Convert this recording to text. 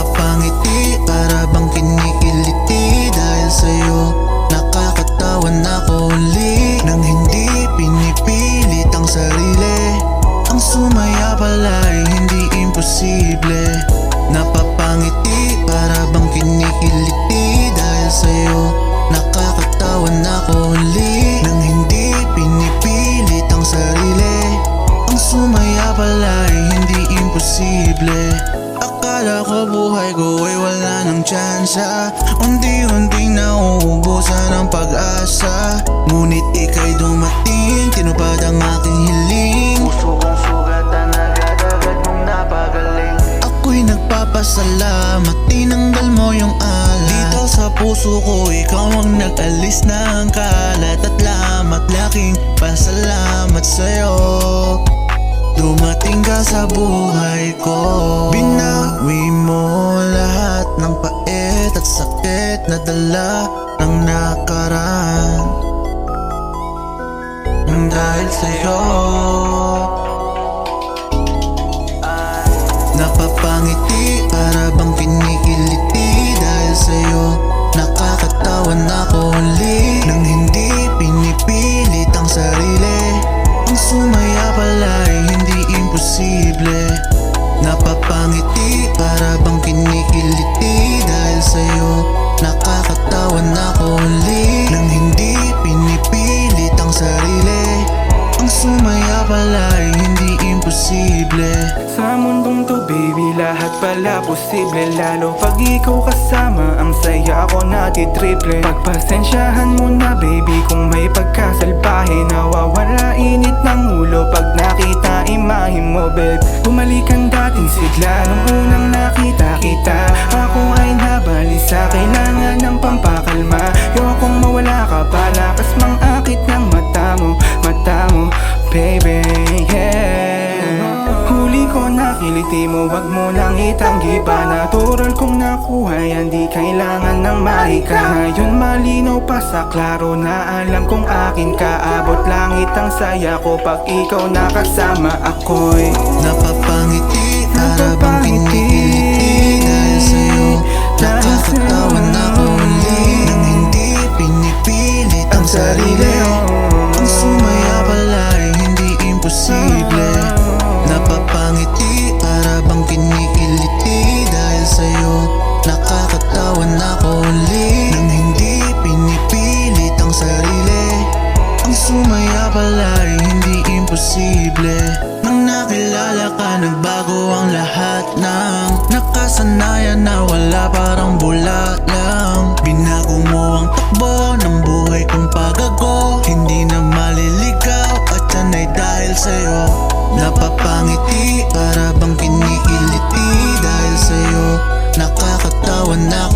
Napapangiti para bang kinikiliti dahil sa'yo nakakatawan ako uli nang hindi pinipilit ang sarili. Ang sumaya pala'y hindi imposible. Napapangiti para bang kinikiliti dahil sa'yo nakakatawan ako uli nang hindi pinipilit ang sarili. Ang sumaya pala'y hindi imposible. Akala ko buhay ko ay wala ng tsansa, unti-unting nauubusan ang pag-asa. Ngunit ika'y dumating, tinupad ang aking hiling. Puso kong sugatan, agad-agad mong napagaling. Ako'y nagpapasalamat, tinanggal mo yung alat. Dito sa puso ko, ikaw ang nag-alis ng kalat. At lamat, laking pasalamat sa'yo. Dumating ka sa buhay ko, binawi mo lahat ng pait at sakit na dala ng nakaraan. Dahil sa'yo napapangiti para bang kinikiliti dahil sa'yo nakakatawan ako uli nang hindi pinipilit ang sarili. Ang sumaya pala'y hindi imposible. Napapangiti para bang kinikiliti dahil sa'yo nakakatawan ako uli nang hindi pinipilit ang sarili. Ang sumaya pala'y hindi imposible. Sa mundong to baby, lahat pala posible. Lalo pag ikaw kasama, ang saya ko natitriple. Pagpasensyahan mo na baby kung may pagkasalbahe. Nawawala init ng ulo pag nakita imahe mo babe. Bumalikan dating sigla nung unang nakita kita. Ako ay nabalisa, kailangan ng pampakalma. Yokong mawala ka pa, lakas mang akit ng mata mo baby, yeah. Huli ko nakiliti mo, wag mo lang itanggi pa. Natural kong nakuha yan, di kailangan ng mahika. Ngayon malinaw pa sa klaro na alam kong akin ka. Abot langit ang saya ko pag ikaw nakasama ako'y Napapangiti para bang kinikiliti dahil sa'yo nakakatawan ako uli nang hindi pinipilit ang sarili. Ang sumaya pala'y hindi imposible. Napapangiti para bang kinikiliti dahil sa'yo nakakatawan ako uli nang hindi pinipilit ang sarili. Ang sumaya pala'y hindi imposible. Nang nakilala ka, nagbago ang lahat ng nakasanayan na wala, parang bula lang. Binago mo ang takbo ng buhay kong pagago. Hindi na maliligaw at yan ay dahil sa'yo. Napapangiti para bang kinikiliti dahil sa'yo nakakatawan ako